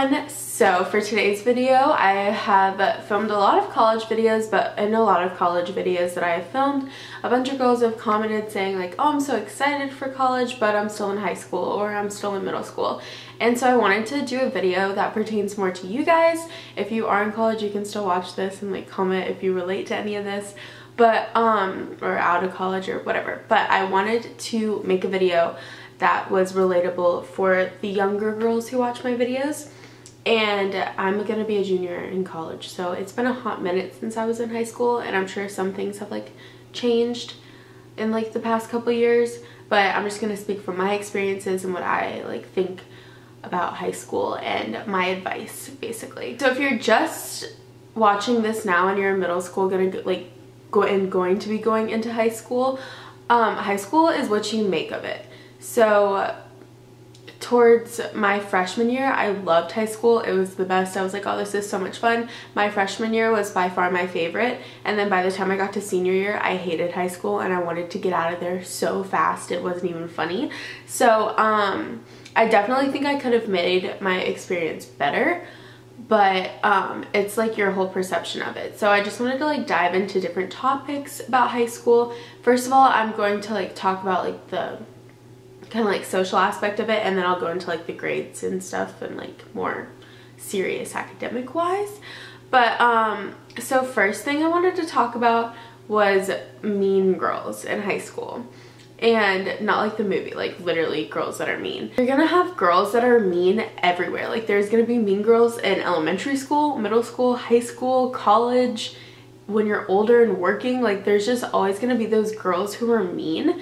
everyone. So for today's video, I have filmed a lot of college videos, but in a lot of college videos that I have filmed, a bunch of girls have commented saying like, oh, I'm so excited for college, but I'm still in high school or I'm still in middle school. And so I wanted to do a video that pertains more to you guys. If you are in college, you can still watch this and like comment if you relate to any of this, but or out of college or whatever. But I wanted to make a video that was relatable for the younger girls who watch my videos. And I'm gonna be a junior in college, so it's been a hot minute since I was in high school, and I'm sure some things have like changed in like the past couple years, but I'm just gonna speak from my experiences and what I like think about high school and my advice basically. So if you're just watching this now and you're in middle school, going to be going into high school is what you make of it. So towards my freshman year, I loved high school. It was the best. I was like, oh, this is so much fun. My freshman year was by far my favorite. And then by the time I got to senior year, I hated high school and I wanted to get out of there so fast. It wasn't even funny. So I definitely think I could have made my experience better, but it's like your whole perception of it. So I just wanted to like dive into different topics about high school. First of all, I'm going to like talk about like the kind of like social aspect of it, and then I'll go into like the grades and stuff and like more serious academic wise. But so first thing I wanted to talk about was mean girls in high school. And not like the movie, like literally girls that are mean. You're gonna have girls that are mean everywhere. Like there's gonna be mean girls in elementary school, middle school, high school, college. When you're older and working, like there's just always gonna be those girls who are mean,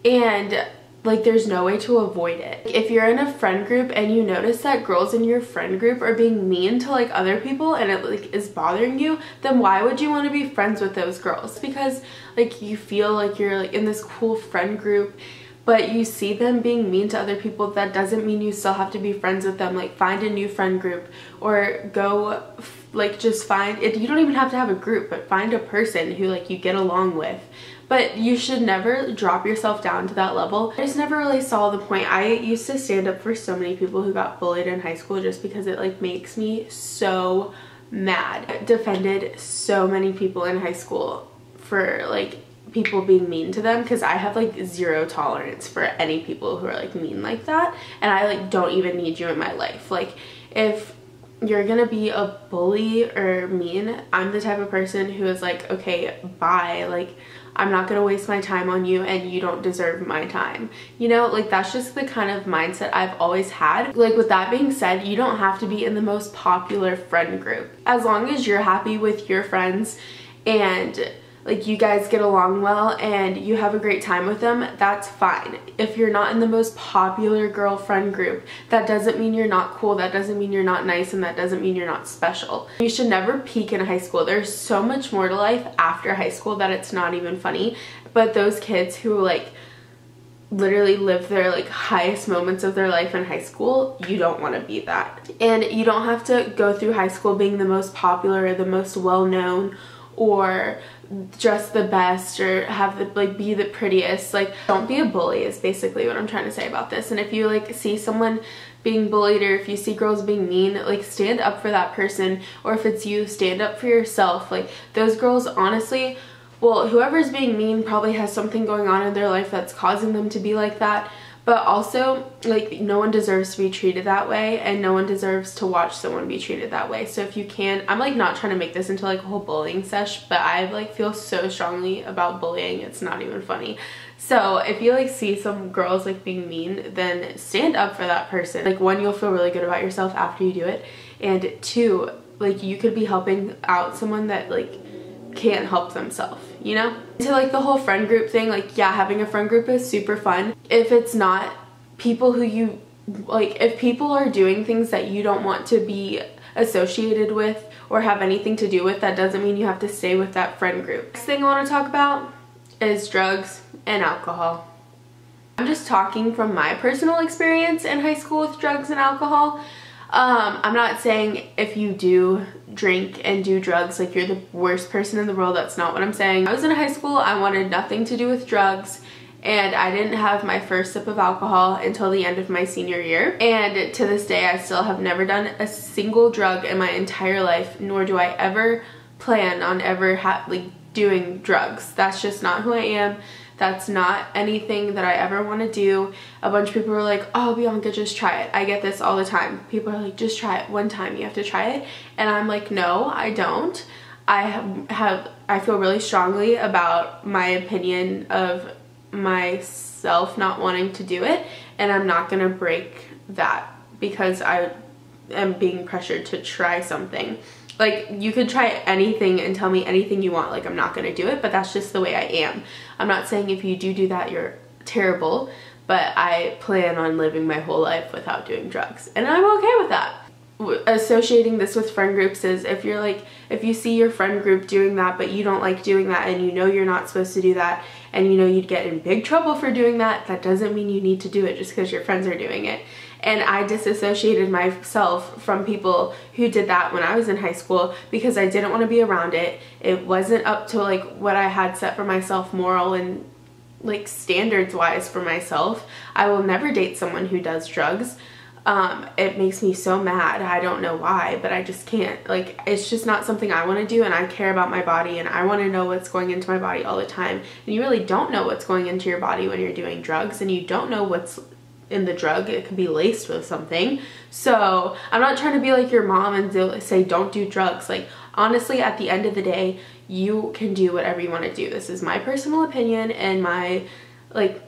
and like there's no way to avoid it. If you're in a friend group and you notice that girls in your friend group are being mean to like other people and it like is bothering you, then why would you want to be friends with those girls? Because like you feel like you're like in this cool friend group, but you see them being mean to other people. That doesn't mean you still have to be friends with them. Like find a new friend group, or go like just find it. You don't even have to have a group, but find a person who like you get along with. But you should never drop yourself down to that level. I just never really saw the point. I used to stand up for so many people who got bullied in high school just because it like makes me so mad. I defended so many people in high school for like people being mean to them, because I have like zero tolerance for any people who are like mean like that, and I like don't even need you in my life. Like if you're gonna be a bully or mean, I'm the type of person who is like, okay, bye. Like I'm not gonna waste my time on you and you don't deserve my time. You know, like that's just the kind of mindset I've always had. Like with that being said, you don't have to be in the most popular friend group. As long as you're happy with your friends and like you guys get along well and you have a great time with them, that's fine. If you're not in the most popular girl friend group, that doesn't mean you're not cool, that doesn't mean you're not nice, and that doesn't mean you're not special. You should never peak in high school. There's so much more to life after high school that it's not even funny. But those kids who like literally live their like highest moments of their life in high school, you don't want to be that. And you don't have to go through high school being the most popular or the most well-known or dress the best or have the like be the prettiest. Like don't be a bully is basically what I'm trying to say about this. And if you like see someone being bullied, or if you see girls being mean, like stand up for that person. Or if it's you, stand up for yourself. Like those girls, honestly, well, whoever's being mean probably has something going on in their life that's causing them to be like that. But also, like, no one deserves to be treated that way, and no one deserves to watch someone be treated that way. So if you can, I'm like not trying to make this into like a whole bullying sesh, but I like feel so strongly about bullying, it's not even funny. So if you like see some girls like being mean, then stand up for that person. Like one, you'll feel really good about yourself after you do it, and two, like you could be helping out someone that like can't help themselves, you know? So like the whole friend group thing, like yeah, having a friend group is super fun. If it's not people who you like, if people are doing things that you don't want to be associated with or have anything to do with, that doesn't mean you have to stay with that friend group. Next thing I want to talk about is drugs and alcohol. I'm just talking from my personal experience in high school with drugs and alcohol. I'm not saying if you do drink and do drugs, like you're the worst person in the world. That's not what I'm saying. I was in high school, I wanted nothing to do with drugs, and I didn't have my first sip of alcohol until the end of my senior year. And to this day, I still have never done a single drug in my entire life, nor do I ever plan on ever doing drugs. That's just not who I am. That's not anything that I ever want to do. A bunch of people were like, oh, Bianca, just try it. I get this all the time. People are like, just try it one time. You have to try it. And I'm like, no, I don't. I feel really strongly about my opinion of myself not wanting to do it, and I'm not gonna break that because I am being pressured to try something. Like, you could try anything and tell me anything you want, like, I'm not gonna do it, but that's just the way I am. I'm not saying if you do that you're terrible, but I plan on living my whole life without doing drugs, and I'm okay with that. Associating this with friend groups is if you see your friend group doing that but you don't like doing that, and you know you're not supposed to do that, and you know you'd get in big trouble for doing that, that doesn't mean you need to do it just because your friends are doing it. And I disassociated myself from people who did that when I was in high school because I didn't want to be around it. It wasn't up to like what I had set for myself, moral and like standards wise for myself. I will never date someone who does drugs. It makes me so mad. I don't know why, but I just can't. Like, it's just not something I want to do, and I care about my body, and I want to know what's going into my body all the time. And you really don't know what's going into your body when you're doing drugs, and you don't know what's in the drug. It could be laced with something. So I'm not trying to be like your mom and say don't do drugs. Like, honestly, at the end of the day, you can do whatever you want to do. This is my personal opinion and my like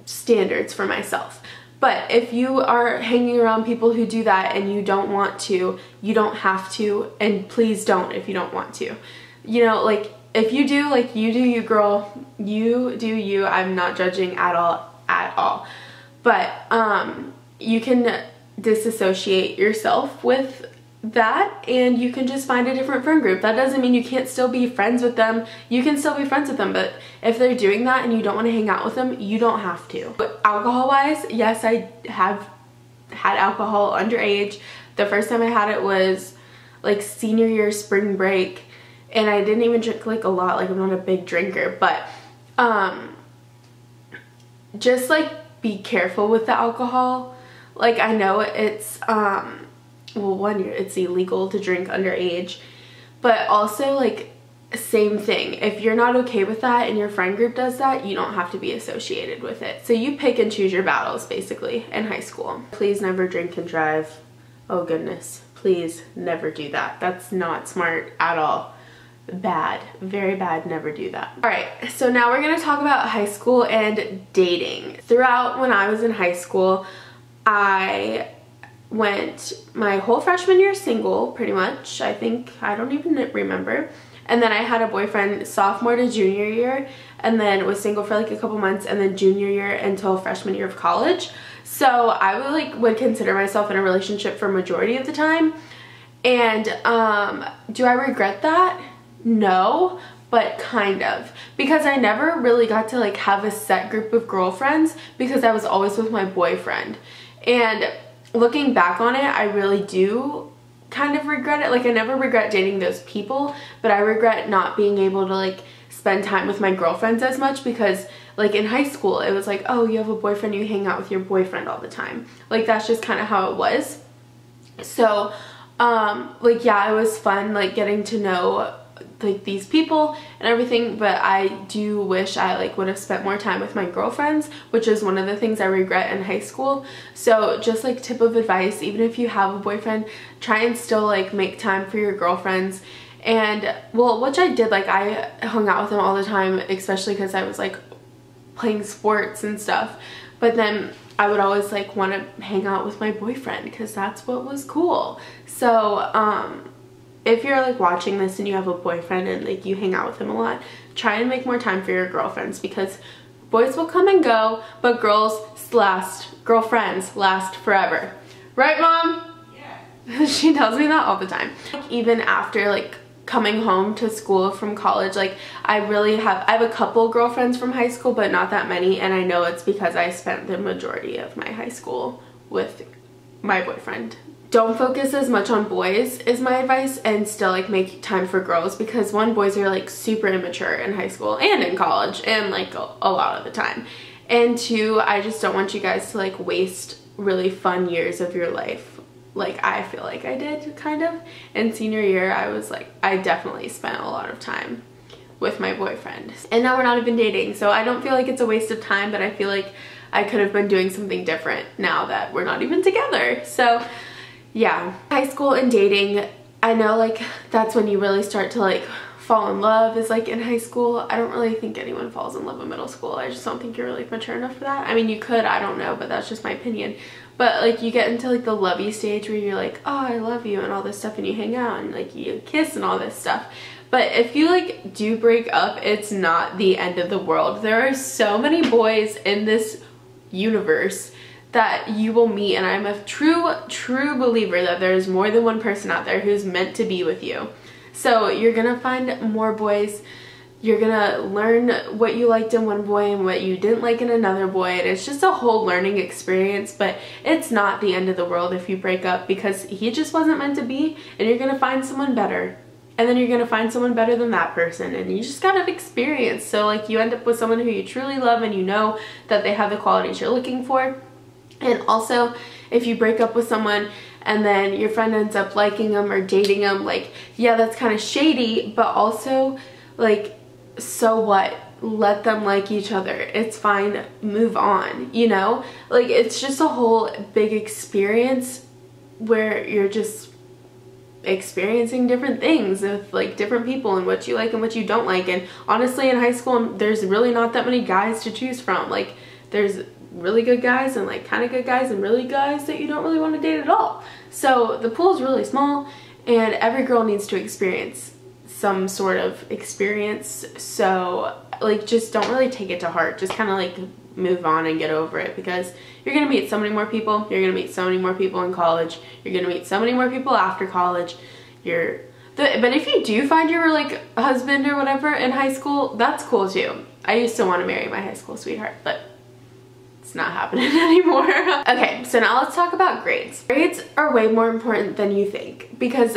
standards for myself. But if you are hanging around people who do that and you don't want to, you don't have to, and please don't if you don't want to. You know, like, if you do, like, you do you, girl. You do you. I'm not judging at all. But you can disassociate yourself with that, and you can just find a different friend group. That doesn't mean you can't still be friends with them. You can still be friends with them, but if they're doing that and you don't want to hang out with them, you don't have to. But alcohol wise, yes, I have had alcohol underage. The first time I had it was like senior year spring break, and I didn't even drink like a lot. Like, I'm not a big drinker, but just like be careful with the alcohol. Like, I know it's well, 1 year it's illegal to drink underage, but also like same thing. If you're not okay with that and your friend group does that, you don't have to be associated with it. So you pick and choose your battles basically in high school. Please never drink and drive. Oh goodness, please never do that. That's not smart at all. Bad, very bad. Never do that. All right, so now we're gonna talk about high school and dating. Throughout when I was in high school, I went my whole freshman year single, pretty much. I don't even remember. And then I had a boyfriend sophomore to junior year, and then was single for like a couple months, and then junior year until freshman year of college. So I would consider myself in a relationship for majority of the time. And do I regret that? No, but kind of, because I never really got to like have a set group of girlfriends because I was always with my boyfriend. And looking back on it, I really do kind of regret it. Like, I never regret dating those people, but I regret not being able to like spend time with my girlfriends as much, because like in high school it was like, oh, you have a boyfriend, you hang out with your boyfriend all the time. Like, that's just kind of how it was. So like, yeah, it was fun like getting to know like these people and everything, but I do wish I like would have spent more time with my girlfriends, which is one of the things I regret in high school. So just like tip of advice, even if you have a boyfriend, try and still like make time for your girlfriends. And well, which I did, like I hung out with them all the time, especially because I was like playing sports and stuff, but then I would always like want to hang out with my boyfriend because that's what was cool. So if you're like watching this and you have a boyfriend and like you hang out with him a lot, try and make more time for your girlfriends, because boys will come and go, but girlfriends last forever. Right, Mom? Yeah. She tells me that all the time. Even after like coming home to school from college, like I have a couple girlfriends from high school, but not that many, and I know it's because I spent the majority of my high school with my boyfriend. don't focus as much on boys is my advice, and still like make time for girls, because one, boys are like super immature in high school and in college and like a lot of the time, and two, I just don't want you guys to like waste really fun years of your life like I feel like I did kind of. In senior year, I definitely spent a lot of time with my boyfriend, and now we're not even dating, so I don't feel like it's a waste of time, but I feel like I could have been doing something different now that we're not even together. So yeah, high school and dating, I know like that's when you really start to like fall in love, is like in high school. I don't really think anyone falls in love in middle school. I just don't think you're really mature enough for that. I mean, you could, I don't know, but that's just my opinion. But like you get into like the lovey stage where you're like, oh, I love you and all this stuff, and you hang out and like you kiss and all this stuff. But if you like do break up, it's not the end of the world. There are so many boys in this universe that you will meet, and I'm a true believer that there's more than one person out there who's meant to be with you. So you're gonna find more boys, you're gonna learn what you liked in one boy and what you didn't like in another boy, and it's just a whole learning experience. But it's not the end of the world if you break up, because he just wasn't meant to be, and you're gonna find someone better, and then you're gonna find someone better than that person, and you just gotta experience. So like you end up with someone who you truly love, and you know that they have the qualities you're looking for. And also, if you break up with someone and then your friend ends up liking them or dating them, like, yeah, that's kind of shady, but also, like, so what? Let them like each other. It's fine. Move on, you know? Like, it's just a whole big experience where you're just experiencing different things with like different people and what you like and what you don't like. And honestly, in high school, there's really not that many guys to choose from. Like, there's really good guys and like kind of good guys and really guys that you don't really want to date at all. So the pool is really small, and every girl needs to experience some sort of experience. So like just don't really take it to heart. Just kind of like move on and get over it, because you're gonna meet so many more people. You're gonna meet so many more people in college. You're gonna meet so many more people after college. But if you do find your like husband or whatever in high school, that's cool too. I used to want to marry my high school sweetheart, but it's not happening anymore. Okay, so now let's talk about grades. Grades are way more important than you think, because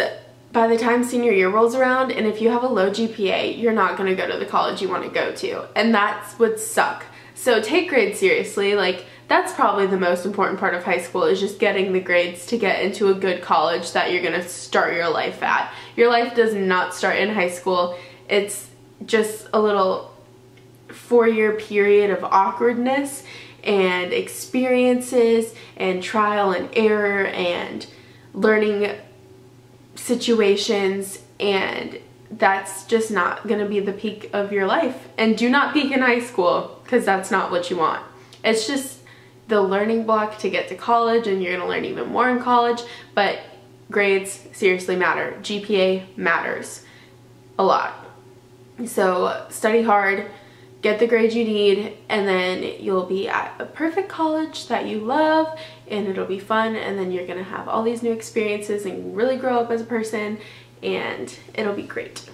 by the time senior year rolls around, and if you have a low GPA, you're not gonna go to the college you want to go to, and that's would suck. So take grades seriously. Like, that's probably the most important part of high school, is just getting the grades to get into a good college that you're gonna start your life at. Your life does not start in high school. It's just a little 4-year period of awkwardness and experiences and trial and error and learning situations, and that's just not gonna be the peak of your life. And do not peak in high school, because that's not what you want. It's just the learning block to get to college, and you're gonna learn even more in college. But grades seriously matter. GPA matters a lot. So study hard, get the grades you need, and then you'll be at a perfect college that you love, and it'll be fun, and then you're gonna have all these new experiences and really grow up as a person, and it'll be great.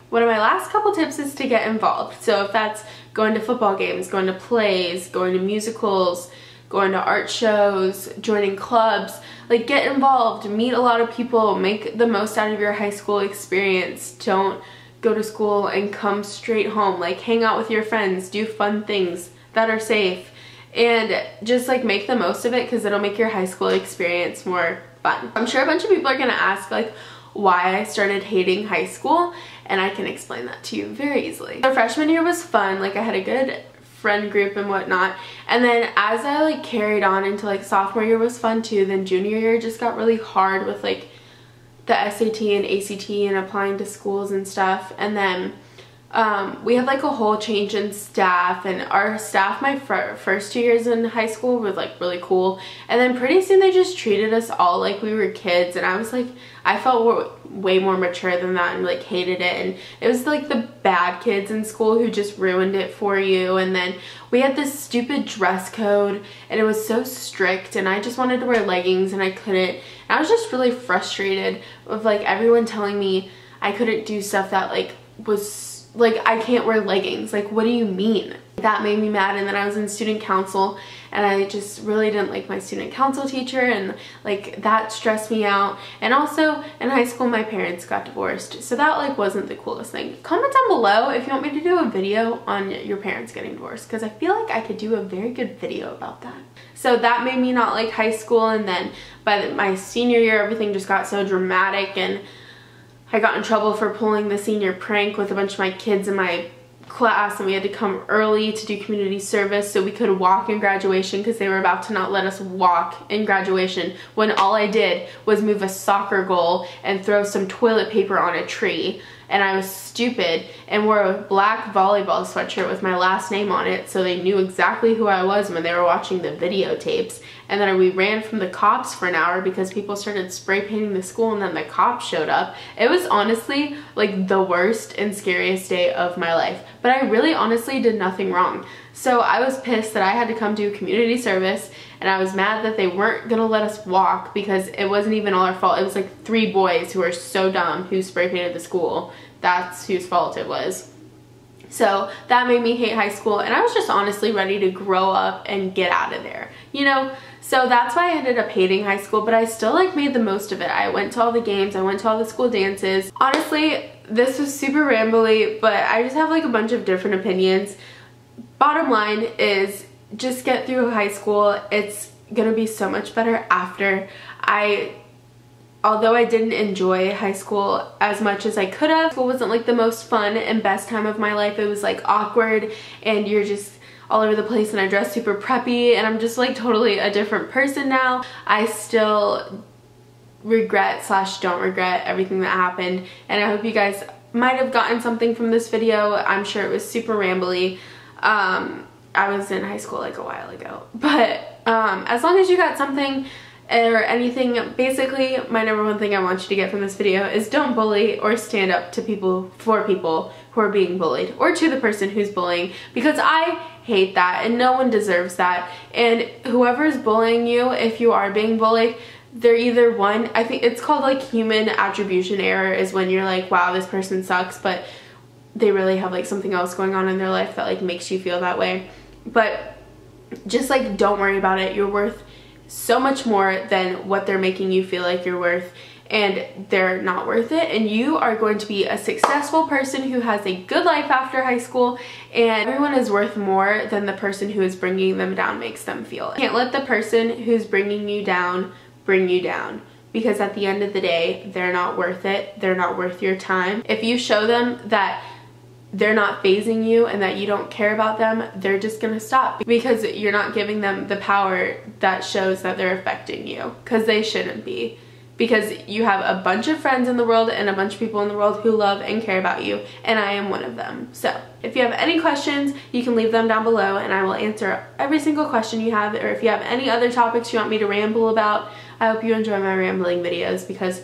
One of my last couple tips is to get involved. So if that's going to football games, going to plays, going to musicals, going to art shows, joining clubs, like get involved, meet a lot of people, make the most out of your high school experience. Don't go to school and come straight home. Like, hang out with your friends, do fun things that are safe, and just like make the most of it, because it'll make your high school experience more fun. I'm sure a bunch of people are gonna ask like why I started hating high school, and I can explain that to you very easily. The freshman year was fun. Like, I had a good friend group and whatnot, and then as I like carried on into like sophomore year was fun too. Then junior year just got really hard with like the SAT and ACT and applying to schools and stuff. And then we had like a whole change in staff, and our staff my first 2 years in high school was like really cool, and then pretty soon they just treated us all like we were kids, and I was like, I felt way more mature than that and like hated it. And it was like the bad kids in school who just ruined it for you. And then we had this stupid dress code, and it was so strict, and I just wanted to wear leggings and I couldn't. And I was just really frustrated with like everyone telling me I couldn't do stuff that like was like, I can't wear leggings. Like, what do you mean? That made me mad. And then I was in student council and I just really didn't like my student council teacher, and like that stressed me out. And also in high school my parents got divorced, so that like wasn't the coolest thing. Comment down below if you want me to do a video on your parents getting divorced, because I feel like I could do a very good video about that. So that made me not like high school. And then by my senior year everything just got so dramatic, and I got in trouble for pulling the senior prank with a bunch of my kids in my class, and we had to come early to do community service so we could walk in graduation, because they were about to not let us walk in graduation, when all I did was move a soccer goal and throw some toilet paper on a tree. And I was stupid and wore a black volleyball sweatshirt with my last name on it, so they knew exactly who I was when they were watching the videotapes. And then we ran from the cops for an hour because people started spray painting the school, and then the cops showed up. It was honestly like the worst and scariest day of my life, but I really honestly did nothing wrong. So I was pissed that I had to come do community service, and I was mad that they weren't gonna let us walk because it wasn't even all our fault. It was like 3 boys who were so dumb who spray painted the school. That's whose fault it was. So that made me hate high school, and I was just honestly ready to grow up and get out of there, you know? So that's why I ended up hating high school, but I still like made the most of it. I went to all the games, I went to all the school dances. Honestly, this was super rambly, but I just have like a bunch of different opinions. Bottom line is just get through high school. It's gonna be so much better after. Although I didn't enjoy high school as much as I could have, it wasn't like the most fun and best time of my life. It was like awkward, and you're just all over the place, and I dress super preppy, and I'm just like totally a different person now. I still regret / don't regret everything that happened, and I hope you guys might have gotten something from this video. I'm sure it was super rambly. I was in high school like a while ago, but as long as you got something or anything, basically my #1 thing I want you to get from this video is don't bully or stand up to people who are being bullied, or to the person who's bullying, because I hate that and no one deserves that. And whoever's bullying you, if you are being bullied, they're either one, I think it's called like human attribution error, is when you're like, wow, this person sucks, but they really have like something else going on in their life that like makes you feel that way. But just like don't worry about it. You're worth so much more than what they're making you feel like you're worth, and they're not worth it. And you are going to be a successful person who has a good life after high school, and everyone is worth more than the person who is bringing them down makes them feel. You can't let the person who's bringing you down bring you down, because at the end of the day, they're not worth it. They're not worth your time. If you show them that they're not phasing you and that you don't care about them, they're just gonna stop, because you're not giving them the power that shows that they're affecting you, because they shouldn't be. Because you have a bunch of friends in the world and a bunch of people in the world who love and care about you, and I am one of them. So if you have any questions, you can leave them down below and I will answer every single question you have. Or if you have any other topics you want me to ramble about, I hope you enjoy my rambling videos, because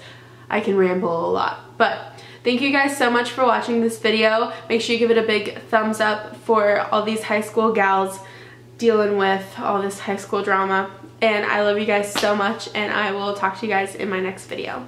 I can ramble a lot. But thank you guys so much for watching this video. Make sure you give it a big thumbs up for all these high school gals dealing with all this high school drama. And I love you guys so much, and I will talk to you guys in my next video.